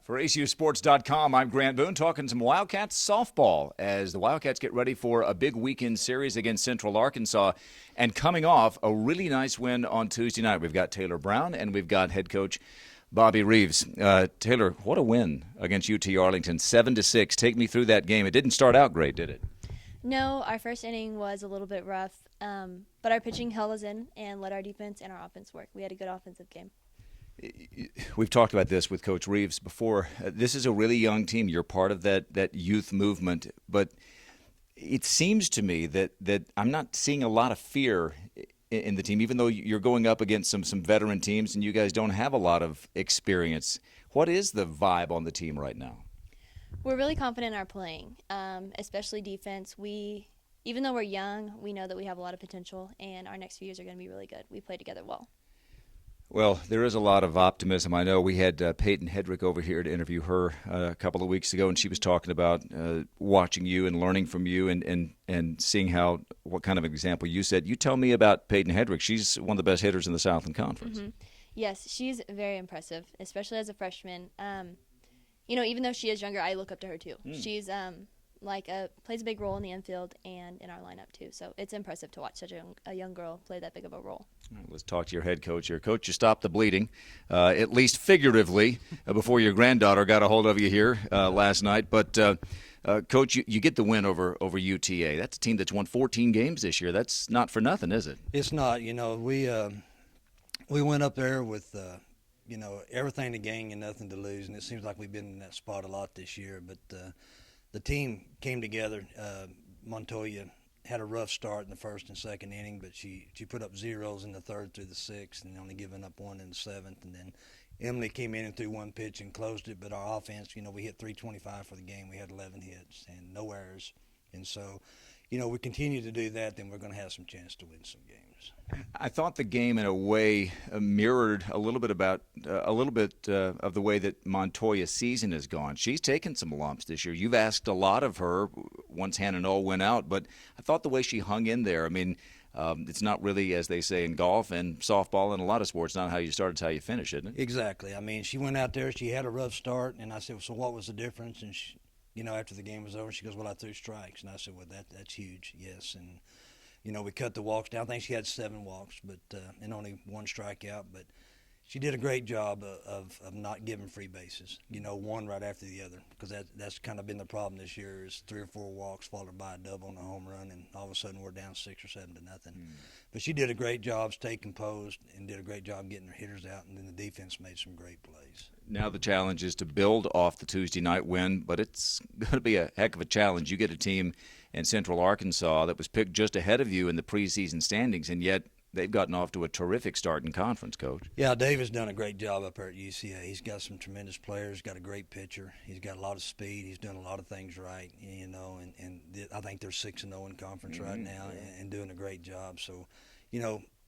For ACUsports.com, I'm Grant Boone, talking some Wildcats softball as the Wildcats get ready for a big weekend series against Central Arkansas. And coming off a really nice win on Tuesday night, we've got Taylor Brown and we've got head coach Bobby Reeves. Taylor, what a win against UT Arlington, 7-6. Take me through that game. It didn't start out great, did it? No, our first inning was a little bit rough, but our pitching held us in and let our defense and our offense work. We had a good offensive game. We've talked about this with Coach Reeves before. This is a really young team. You're part of that youth movement, but it seems to me that I'm not seeing a lot of fear in the team, even though you're going up against some veteran teams and you guys don't have a lot of experience. What is the vibe on the team right now? We're really confident in our playing, especially defense. Even though we're young, we know that we have a lot of potential, and our next few years are going to be really good. We play together well. Well, there is a lot of optimism. I know we had Peyton Hedrick over here to interview her a couple of weeks ago, and she was talking about watching you and learning from you and seeing what kind of an example you set. You tell me about Peyton Hedrick. She's one of the best hitters in the Southland Conference. Mm-hmm. Yes, she's very impressive, especially as a freshman. Even though she is younger, I look up to her too. She's plays a big role in the infield and in our lineup too. So it's impressive to watch such a young girl play that big of a role. All right, let's talk to your head coach here. Coach, you stopped the bleeding, at least figuratively, before your granddaughter got a hold of you here last night. But, Coach, you get the win over UTA. That's a team that's won 14 games this year. That's not for nothing, is it? It's not. We went up there with everything to gain and nothing to lose, and it seems like we've been in that spot a lot this year. But the team came together. Montoya had a rough start in the first and second inning, but she put up zeros in the third through the sixth and only giving up one in the seventh. And then Emily came in and threw one pitch and closed it. But our offense, we hit 325 for the game. We had 11 hits and no errors. And so, we continue to do that, then we're going to have some chance to win some games. I thought the game, in a way, mirrored a little bit of the way that Montoya's season has gone. She's taken some lumps this year. You've asked a lot of her once Hannah Knoll went out, but I thought the way she hung in there. I mean, it's not really, as they say in golf and softball and a lot of sports, not how you start, it's how you finish, isn't it? Exactly. I mean, she went out there, she had a rough start, and I said, so what was the difference? And she, after the game was over, she goes, well, I threw strikes. And I said, well, that's huge, yes. And, we cut the walks down. I think she had 7 walks, but and only 1 strikeout. But she did a great job of not giving free bases, one right after the other, because that's kind of been the problem this year is 3 or 4 walks followed by a double and a home run, and all of a sudden we're down 6 or 7 to nothing. But she did a great job, stayed composed, and did a great job getting her hitters out, and then the defense made some great plays. Now the challenge is to build off the Tuesday night win, but it's going to be a heck of a challenge. You get a team in Central Arkansas that was picked just ahead of you in the preseason standings, and yet they've gotten off to a terrific start in conference, Coach. Yeah, Dave has done a great job up there at UCA. He's got some tremendous players, got a great pitcher. He's got a lot of speed. He's doing a lot of things right, and I think they're 6-0 in conference right now and doing a great job. So,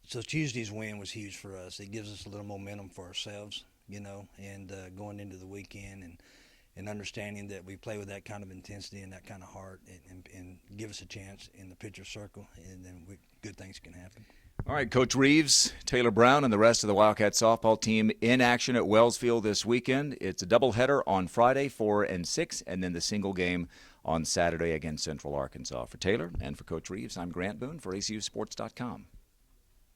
so Tuesday's win was huge for us. It gives us a little momentum for ourselves, and going into the weekend and understanding that we play with that kind of intensity and that kind of heart and give us a chance in the pitcher circle, and then good things can happen. All right, Coach Reeves, Taylor Brown, and the rest of the Wildcat softball team in action at Wellsfield this weekend. It's a doubleheader on Friday, 4 and 6, and then the single game on Saturday against Central Arkansas. For Taylor and for Coach Reeves, I'm Grant Boone for ACUsports.com.